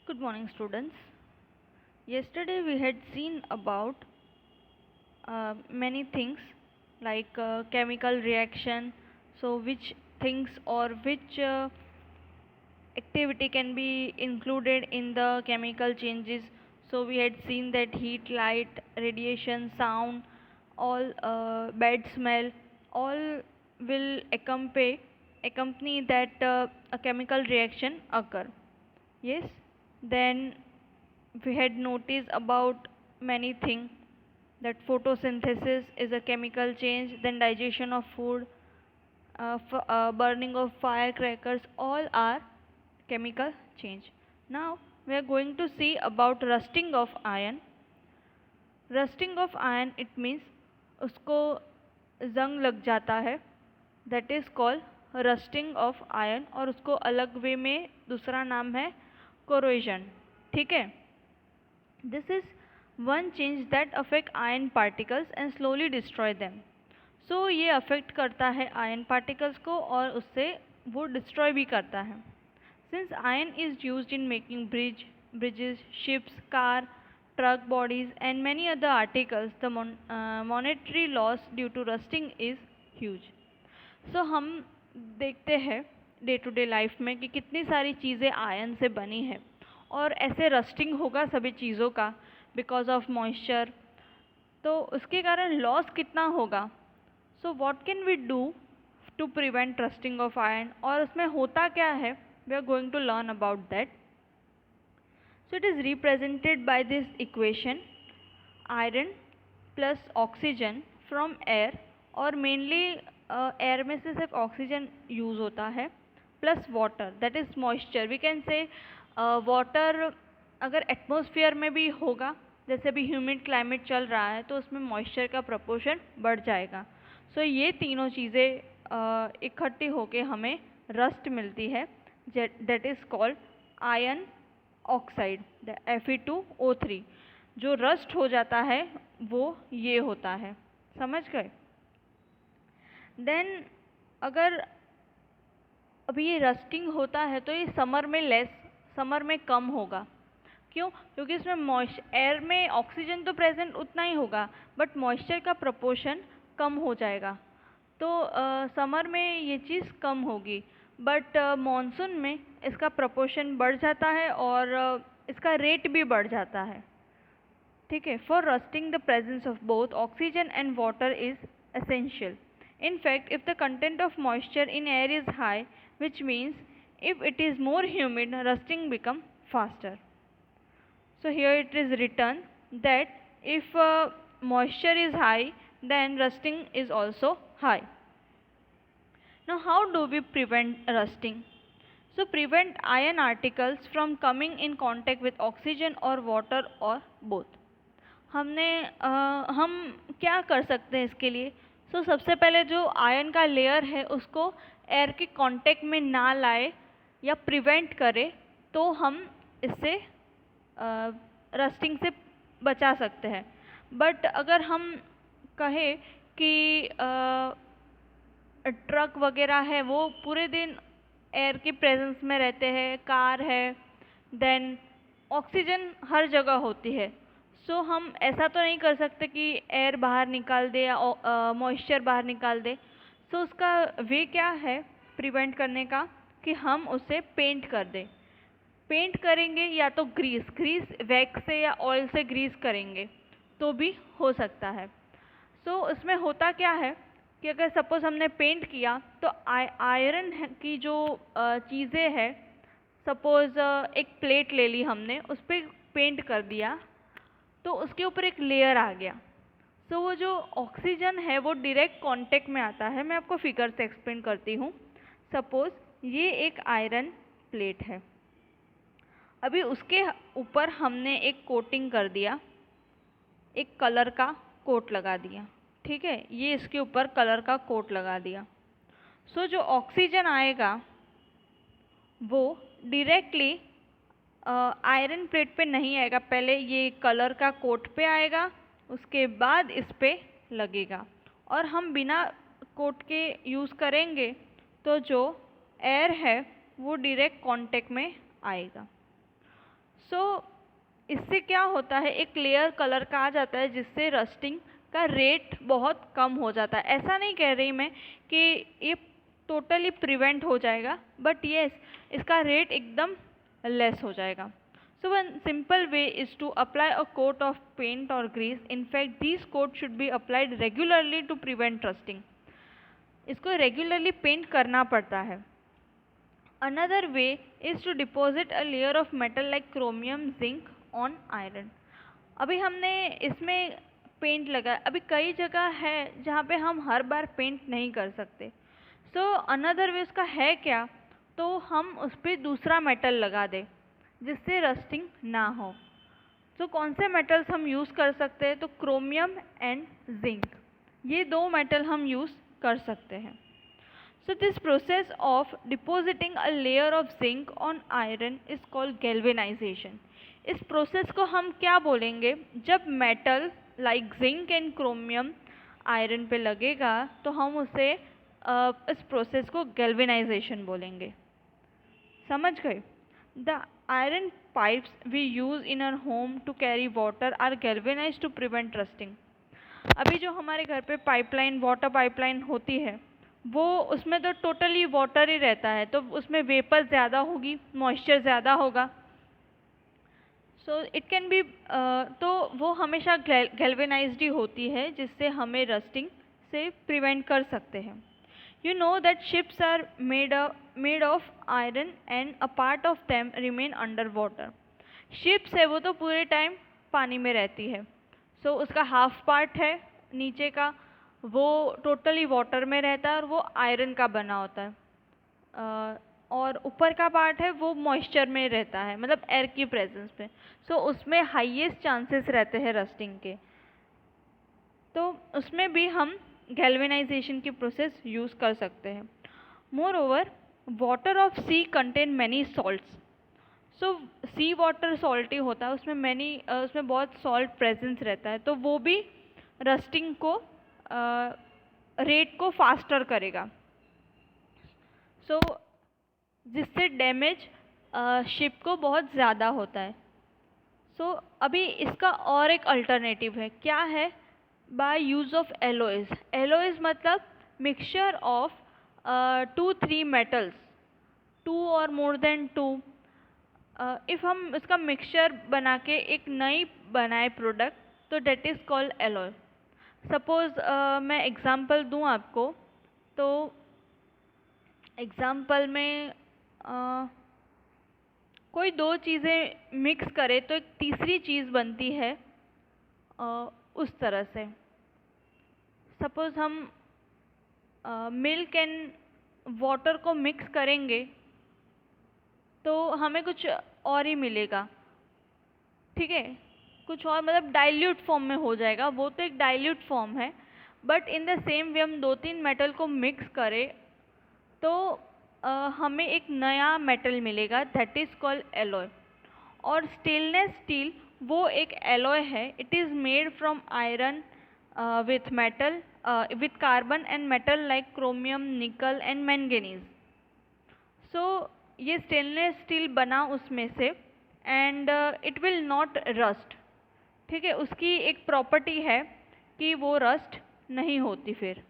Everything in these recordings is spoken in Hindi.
Good morning, students. Yesterday we had seen about many things like chemical reaction. So, which things or which activity can be included in the chemical changes. So, we had seen that heat, light, radiation, sound, all bad smell, all will accompany that a chemical reaction occur. Yes, then we had noticed about many things that photosynthesis is a chemical change, then digestion of food, burning of firecrackers, all are chemical change. Now we are going to see about rusting of iron. Rusting of iron, it means उसको जंग लग जाता है, that is called rusting of iron, और उसको अलग वे में दूसरा नाम है corrosion. ठीक है, this is one change that affect iron particles and slowly destroy them. So ये affect करता है iron particles को और उससे वो destroy भी करता है. Since iron is used in making bridges, ships, car, truck bodies and many other articles, the monetary loss due to rusting is huge. So हम देखते हैं डे टू डे लाइफ में कि कितनी सारी चीज़ें आयरन से बनी है और ऐसे रस्टिंग होगा सभी चीज़ों का बिकॉज ऑफ मॉइस्चर, तो उसके कारण लॉस कितना होगा. So what can we do to prevent rusting of iron, और उसमें होता क्या है, we are going to learn about that. So it is represented by this equation: iron plus oxygen from air, और mainly air में से सिर्फ ऑक्सीजन यूज़ होता है, plus water that is moisture. We can say water अगर एटमॉस्फेयर में भी होगा, जैसे भी ह्यूमिड क्लाइमेट चल रहा है, तो उसमें मॉइस्चर का प्रपोर्शन बढ़ जाएगा. सो ये तीनों चीज़ें इकट्ठी होके हमें रस्ट मिलती है, that is called iron oxide, the Fe2O3. जो रस्ट हो जाता है वो ये होता है, समझ गए. देन अगर अभी ये रस्टिंग होता है तो ये समर में कम होगा. क्यों? क्योंकि इसमें एयर में ऑक्सीजन तो प्रेजेंट उतना ही होगा बट मॉइस्चर का प्रपोर्शन कम हो जाएगा, तो समर में ये चीज़ कम होगी. बट मॉनसून में इसका प्रपोर्शन बढ़ जाता है और इसका रेट भी बढ़ जाता है. ठीक है. For rusting the presence of both oxygen and water is essential. In fact, if the content of moisture in air is high, which means if it is more humid, rusting become faster. So here it is written that if moisture is high, then rusting is also high. Now how do we prevent rusting? So prevent iron articles from coming in contact with oxygen or water or both. हम क्या कर सकते हैं इसके लिए? सो सबसे पहले जो आयरन का लेयर है उसको एयर के कांटेक्ट में ना लाए या प्रिवेंट करे, तो हम इससे रस्टिंग से बचा सकते हैं. बट अगर हम कहें कि ट्रक वगैरह है वो पूरे दिन एयर की प्रेजेंस में रहते हैं, कार है, देन ऑक्सीजन हर जगह होती है, सो हम ऐसा तो नहीं कर सकते कि एयर बाहर निकाल दे या मॉइस्चर बाहर निकाल दे. सो उसका वे क्या है प्रिवेंट करने का कि हम उसे पेंट कर दें. पेंट करेंगे या तो ग्रीस वैक्स से या ऑयल से ग्रीस करेंगे तो भी हो सकता है. सो उसमें होता क्या है कि अगर सपोज़ हमने पेंट किया तो आयरन की जो चीज़ें हैं, सपोज़ एक प्लेट ले ली हमने, उस पर पेंट कर दिया तो उसके ऊपर एक लेयर आ गया. सो वो जो ऑक्सीजन है वो डायरेक्ट कांटेक्ट में आता है. मैं आपको फिगर से एक्सप्लेन करती हूँ. सपोज़ ये एक आयरन प्लेट है, अभी उसके ऊपर हमने एक कोटिंग कर दिया, एक कलर का कोट लगा दिया. ठीक है, ये इसके ऊपर कलर का कोट लगा दिया. सो जो ऑक्सीजन आएगा वो डायरेक्टली आयरन प्लेट पे नहीं आएगा, पहले ये कलर का कोट पे आएगा, उसके बाद इस पे लगेगा. और हम बिना कोट के यूज़ करेंगे तो जो एयर है वो डायरेक्ट कांटेक्ट में आएगा. इससे क्या होता है, एक क्लियर कलर का आ जाता है जिससे रस्टिंग का रेट बहुत कम हो जाता है। ऐसा नहीं कह रही मैं कि ये टोटली प्रिवेंट हो जाएगा, बट येस इसका रेट एकदम लेस हो जाएगा। So one simple way is to apply a coat of paint or grease. In fact, these coats should be applied regularly to prevent rusting. इसको रेगुलरली पेंट करना पड़ता है। Another way is to deposit a layer of metal like chromium, zinc on iron. अभी हमने इसमें पेंट लगा, अभी कई जगह है जहाँ पे हम हर बार पेंट नहीं कर सकते। अनदर वे उसका है क्या, तो हम उस पर दूसरा मेटल लगा दें जिससे रस्टिंग ना हो। कौन से मेटल्स हम यूज़ कर सकते हैं, तो क्रोमियम एंड जिंक, ये दो मेटल हम यूज़ कर सकते हैं। This process of depositing a layer of zinc on iron is called galvanisation. इस प्रोसेस को हम क्या बोलेंगे, जब metal like zinc and chromium iron पे लगेगा तो हम उसे इस प्रोसेस को गैल्वेनाइजेशन बोलेंगे। समझ गए? The iron pipes we use in our home to carry water are galvanized to prevent rusting. अभी जो हमारे घर पे पाइपलाइन, वाटर पाइपलाइन होती है, वो उसमें तो टोटली वाटर ही रहता है, तो उसमें वेपर ज़्यादा होगी, मॉइस्चर ज़्यादा होगा। इट कैन बी, तो वो हमेशा गैल्वेनाइज्ड ही होती है जिससे हमें रस्टिंग से प्रिवेंट कर सकते हैं। You know that ships are made of iron and a part of them remain underwater. Ships है वो तो पूरे टाइम पानी में रहती है, उसका हाफ पार्ट है नीचे का वो टोटली वाटर में रहता है और वो आयरन का बना होता है, और ऊपर का पार्ट है वो मॉइस्चर में रहता है, मतलब एयर की प्रेजेंस पे। उसमें हाईएस्ट चांसेस रहते हैं रस्टिंग के, तो उसमें भी हम गैल्वेनाइजेशन की प्रोसेस यूज़ कर सकते हैं। Moreover, water of sea contain many salts. Sea water salty होता है, उसमें बहुत सॉल्ट प्रेजेंस रहता है, तो वो भी रस्टिंग को रेट को फास्टर करेगा, जिससे डैमेज शिप को बहुत ज़्यादा होता है। अभी इसका और एक अल्टरनेटिव है, क्या है, by use of alloys. Alloys मतलब मिक्सचर ऑफ 2-3 मेटल्स, 2 और मोर देन 2। इफ़ हम इसका मिक्सचर बना के एक नई बनाए प्रोडक्ट, तो that is called alloy. Suppose मैं एग्ज़ाम्पल दूँ आपको, तो एग्ज़ाम्पल में कोई दो चीज़ें मिक्स करे तो एक तीसरी चीज़ बनती है, उस तरह से। सपोज़ हम मिल्क एंड वाटर को मिक्स करेंगे तो हमें कुछ और ही मिलेगा, ठीक है, कुछ और, मतलब डाइल्यूट फॉर्म में हो जाएगा, वो तो एक डाइल्यूट फॉर्म है। But in the same way हम 2-3 मेटल को मिक्स करें तो हमें एक नया मेटल मिलेगा, दैट इज़ कॉल्ड एलॉय। और स्टेनलेस स्टील वो एक एलॉय है, it is made from iron with metal with carbon and metal like chromium, निकल एंड मैंगनीज। ये स्टेनलेस स्टील बना उसमें से, and it will not rust, ठीक है, उसकी एक प्रॉपर्टी है कि वो रस्ट नहीं होती फिर।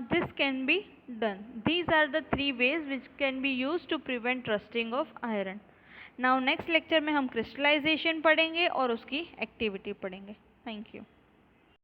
This can be done. These are the 3 ways which can be used to prevent rusting of iron. Now next lecture में हम crystallization पढ़ेंगे और उसकी activity पढ़ेंगे। Thank you.